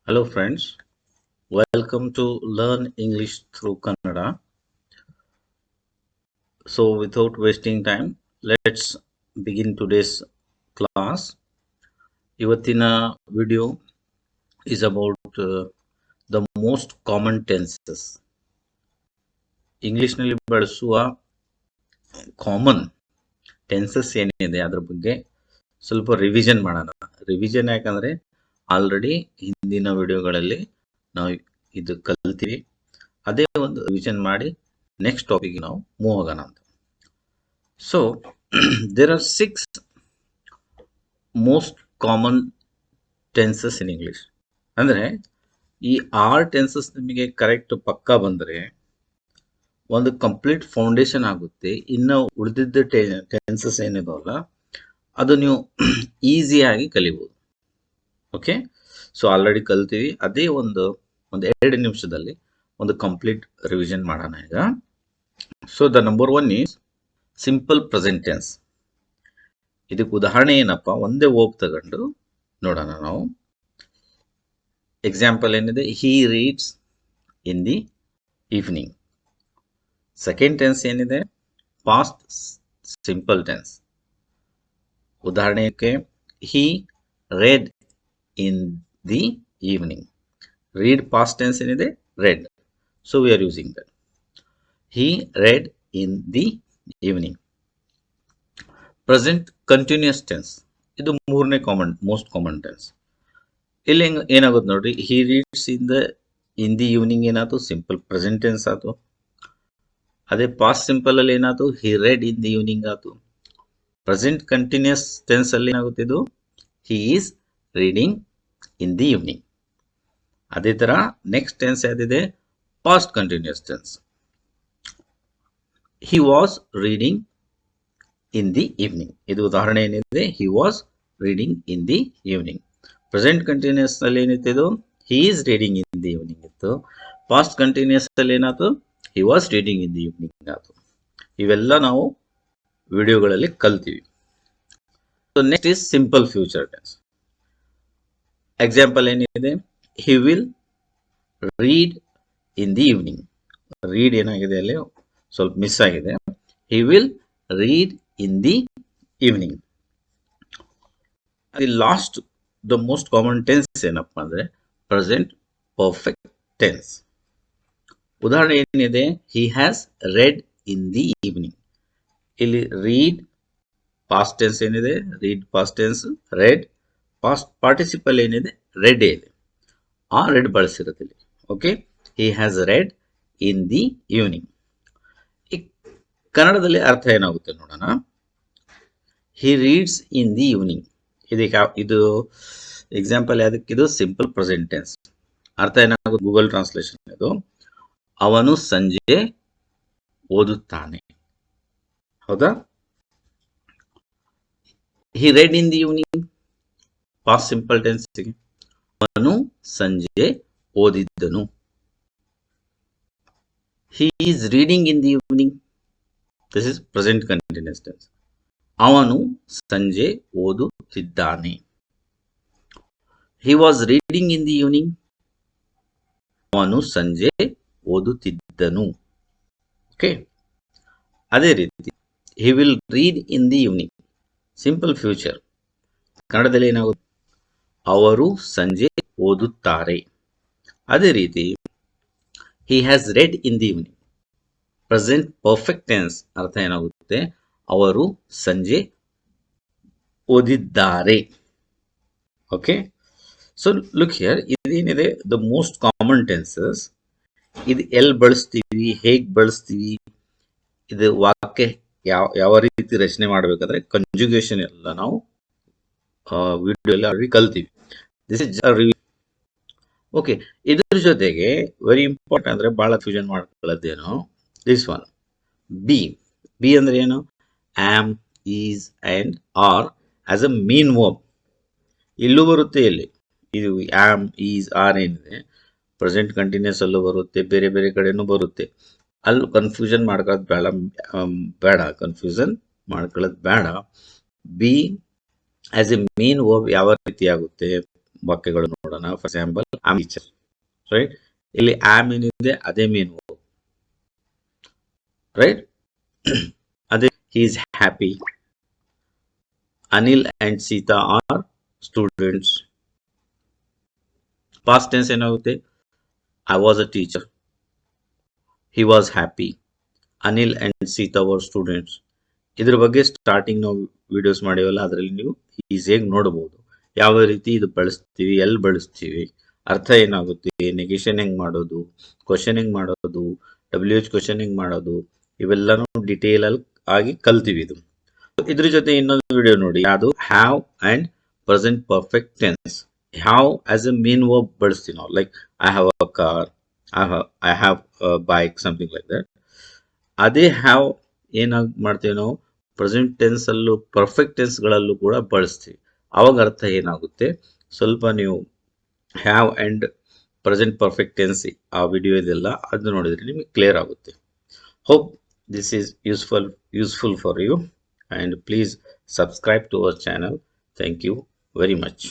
Hello friends, welcome to Learn English through Kannada. So without wasting time, let's begin today's class. ಇವತ್ತಿನ video is about the most common tenses. ಇಂಗ್ಲಿಷ್ನಲ್ಲಿ ಬಳಸುವ common tenses ಏನಿದೆ ಅದರ ಬಗ್ಗೆ ಸ್ವಲ್ಪ revision ಮಾಡೋಣ. Revision ಯಾಕಂದರೆ ಆಲ್ರೆಡಿ ಹಿಂದಿನ ವಿಡಿಯೋಗಳಲ್ಲಿ ನಾವು ಇದು ಕಲ್ತೀವಿ. ಅದೇ ಒಂದು ರಿವಿಷನ್ ಮಾಡಿ ನೆಕ್ಸ್ಟ್ ಟಾಪಿಕ್ ನಾವು ಮೂವ್ ಆಗೋಣ ಅಂತ. So there are 6 most common tenses in English. ಅಂದರೆ ಈ 6 ಟೆನ್ಸಸ್ ನಿಮಗೆ ಕರೆಕ್ಟ್ ಪಕ್ಕ ಬಂದರೆ ಒಂದು ಕಂಪ್ಲೀಟ್ ಫೌಂಡೇಶನ್ ಆಗುತ್ತೆ. ಇನ್ನು ಉಳಿದಿದ್ದ ಟೆನ್ಸಸ್ ಏನಿದಾವಲ್ಲ ಅದು ನೀವು ಈಸಿಯಾಗಿ ಕಲಿಬೋದು. ಓಕೆ, ಸೊ ಆಲ್ರೆಡಿ ಕಲ್ತೀವಿ. ಅದೇ ಒಂದು 2 ನಿಮಿಷದಲ್ಲಿ ಒಂದು ಕಂಪ್ಲೀಟ್ ರಿವಿಷನ್ ಮಾಡೋಣ ಈಗ. So the number 1 is simple present tense. ಇದಕ್ಕೆ ಉದಾಹರಣೆ ಏನಪ್ಪ, ಒಂದೇ ವರ್ಬ್ ತಗೊಂಡು ನೋಡೋಣ ನಾವು. ಎಕ್ಸಾಂಪಲ್ ಏನಿದೆ, he reads in the evening. Second tense ಏನಿದೆ, ಪಾಸ್ಟ್ ಸಿಂಪಲ್ ಟೆನ್ಸ್. ಉದಾಹರಣೆಗೆ he read in the evening. Read past tense ಏನಿದೆ, read. So we are using that. He read in the evening. Present continuous tense. ಇದು ಮೂರನೇ most common tense. ಇಲ್ಲಿ ಏನಾಗುತ್ತೆ ನೋಡ್ರಿ, he reads in the evening ಏನಾಯ್ತು, simple present tense ಆಯ್ತು. ಅದೇ past simple ಅಲ್ಲಿ ಏನಾಯ್ತು, he read in the evening ಆಯ್ತು. ಪ್ರೆಸೆಂಟ್ ಕಂಟಿನ್ಯೂಸ್ ಟೆನ್ಸ್ ಅಲ್ಲಿ ಏನಾಗುತ್ತೆ, ಇದು he is reading in the evening. ಅದೇ ತರ ನೆಕ್ಸ್ಟ್ ಟೆನ್ಸ್ ಯಾವ್ದಿದೆ, past continuous tense. He was reading in the evening. ಇದು ಉದಾಹರಣೆ ಏನಿದೆ, he was reading in the evening. Present continuous ಅಲ್ಲಿ ಏನಿತ್ತು, ಇದು he is reading in the evening ಇತ್ತು. ಪಾಸ್ಟ್ ಕಂಟಿನ್ಯೂಸ್ ಅಲ್ಲಿ ಏನಾಯ್ತು, he was reading in the evening ಆಯ್ತು. ಇವೆಲ್ಲ ನಾವು ವಿಡಿಯೋಗಳಲ್ಲಿ ಕಲ್ತೀವಿ. So next is simple future tense. Example ಏನಿದೆ, he will read in the evening. Read ಏನಾಗಿದೆ ಅಲ್ಲಿ ಸ್ವಲ್ಪ ಮಿಸ್ ಆಗಿದೆ. he will read in the evening. The last the most common tense ಏನಪ್ಪ ಅಂದ್ರೆ ಪ್ರೆಸೆಂಟ್ ಪರ್ಫೆಕ್ಟ್ ಟೆನ್ಸ್. ಉದಾಹರಣೆ ಏನಿದೆ, he has read in the evening. ಇಲ್ಲಿ ರೀಡ್ ಪಾಸ್ಟ್ ಟೆನ್ಸ್ ಏನಿದೆ, read past tense, red past participle ಏನಿದೆ, red ಇದೆ. ಆ red ಬಳಸಿರುತ್ತೆ ಇಲ್ಲಿ. Okay, he has read in the evening. ಕನ್ನಡದಲ್ಲಿ ಅರ್ಥ ಏನಾಗುತ್ತೆ ನೋಡೋಣ. He reads in the evening. ಇದು ಎಕ್ಸಾಂಪಲ್ ಯಾವುದಕ್ಕಿದು, ಸಿಂಪಲ್ ಪ್ರೆಸೆಂಟ್ ಟೆನ್ಸ್. ಅರ್ಥ ಏನಾಗುತ್ತೆ, ಗೂಗಲ್ ಟ್ರಾನ್ಸ್ಲೇಷನ್ ಇದು, ಅವನು ಸಂಜೆ ಓದುತ್ತಾನೆ. ಹೌದಾ. He read in the evening past simple tense, ಅವನು ಸಂಜೆ ಓದಿದ್ದನು. He is reading in the evening, this is present continuous tense. ಅವನು ಸಂಜೆ ಓದುತ್ತಿದ್ದಾನೆ. He was reading in the evening, ಅವನು ಸಂಜೆ ಓದುತ್ತಿದ್ದನು. ಓಕೆ, ಅದೇ ರೀತಿ he will read in the evening, simple future. ಕನ್ನಡದಲ್ಲಿ ಏನಾಗುತ್ತೆ, ಅವರು ಸಂಜೆ ಓದುತ್ತಾರೆ. ಅದೇ ರೀತಿ he has read in the evening, present perfect tense. ಅರ್ಥ ಏನಾಗುತ್ತೆ, ಅವರು ಸಂಜೆ ಓದಿದ್ದಾರೆ. ಓಕೆ, ಸೊ ಲುಕ್ ಹಿಯರ್, ಇದೇನಿದೆ ದ ಮೋಸ್ಟ್ ಕಾಮನ್ ಟೆನ್ಸಸ್. ಇದು ಎಲ್ಲಿ ಬಳಸ್ತೀವಿ, ಹೇಗೆ ಬಳಸ್ತೀವಿ, ಇದು ವಾಕ್ಯ ಯಾವ ರೀತಿ ರಚನೆ ಮಾಡಬೇಕಾದ್ರೆ ಕಂಜುಗೇಷನ್ ಎಲ್ಲ ನಾವು ವಿಡಿಯೋ ಎಲ್ಲ ಆಲ್ರೆಡಿ ಕಲ್ತೀವಿ. This is review. ಓಕೆ, ಇದ್ರ ಜೊತೆಗೆ ವೆರಿ ಇಂಪಾರ್ಟೆಂಟ್ ಅಂದ್ರೆ ಬಹಳ ಫ್ಯೂಷನ್ ಮಾಡ್ಕೊಳ್ಳೋದೇನು, ದಿಸ್ ಒನ್ ಬಿ. ಬಿ ಅಂದ್ರೆ ಏನು, am, is and are as a main verb. ಇಲ್ಲೂ ಬರುತ್ತೆ. ಇಲ್ಲಿ ಇದು ಆಮ್, ಈಸ್, ಆರ್ ಏನಿದೆ ಪ್ರೆಸೆಂಟ್ ಕಂಟಿನ್ಯೂಸ್ ಅಲ್ಲೂ ಬರುತ್ತೆ, ಬೇರೆ ಬೇರೆ ಕಡೆನೂ ಬರುತ್ತೆ. ಅಲ್ಲಿ ಕನ್ಫ್ಯೂಷನ್ ಮಾಡ್ಕೊಳ್ಳೋದು ಬೇಡ, ಕನ್ಫ್ಯೂಷನ್ ಮಾಡ್ಕೊಳ್ಳೋದು ಬೇಡ. B as a main verb ಯಾವ ರೀತಿ ಆಗುತ್ತೆ, ವಾಕ್ಯಗಳು ನೋಡೋಣ. For example, I am teacher, right. ಇಲ್ಲಿ ಆಮ್ ಏನಿದೆ ಅದೇ ಮೇನ್ ವರ್ಬ್, ರೈಟ್. ಅದೇ he is happy. Anil and Sita are students. Past tense ಏನಾಗುತ್ತೆ? I was a teacher, he was happy, Anil and Sita were students. ಇದ್ರ ಬಗ್ಗೆ ಸ್ಟಾರ್ಟಿಂಗ್ ನಾವು ವಿಡಿಯೋಸ್ ಮಾಡಿವಲ್ಲ, ಅದರಲ್ಲಿ ನೀವು ಈಸಿಯಾಗಿ ನೋಡಬಹುದು ಯಾವ ರೀತಿ ಇದು ಬಳಸ್ತೀವಿ, ಎಲ್ಲಿ ಬಳಸ್ತೀವಿ, ಅರ್ಥ ಏನಾಗುತ್ತೆ, ನೆಗೇಷನ್ ಹೆಂಗ್ ಮಾಡೋದು, ಕ್ವಶನ್ ಹೆಂಗ್ ಮಾಡೋದು, WH ಕ್ವಶನ್ ಹೆಂಗ್ ಮಾಡೋದು, ಇವೆಲ್ಲನೂ ಡಿಟೇಲ್ ಆಗಿ ಕಲ್ತೀವಿ. ಇದ್ರ ಜೊತೆ ಇನ್ನೊಂದು ವಿಡಿಯೋ ನೋಡಿ, ಅದು have and present perfect tense. Have as A main verb ಬಳಸ್ತೀವಿ ನಾವು, like I have a car, I have bike, something like that. ಅದೇ ಹ್ಯಾವ್ ಏನಾಗಿ ಮಾಡ್ತೀವಿ ನಾವು ಪ್ರೆಸೆಂಟ್ ಟೆನ್ಸ್ ಅಲ್ಲೂ ಪರ್ಫೆಕ್ಟ್ ಟೆನ್ಸ್ ಗಳಲ್ಲೂ ಕೂಡ ಬಳಸ್ತೀವಿ. ಅವಾಗ ಅರ್ಥ ಏನಾಗುತ್ತೆ, ಸ್ವಲ್ಪ ನೀವು have and present perfect tense ಆ ವಿಡಿಯೋ ಇದೆಲ್ಲ ಅದು ನೋಡಿದ್ರೆ ನಿಮಗೆ ಕ್ಲಿಯರ್ ಆಗುತ್ತೆ. Hope this is useful for you, and please subscribe to our channel. Thank you very much.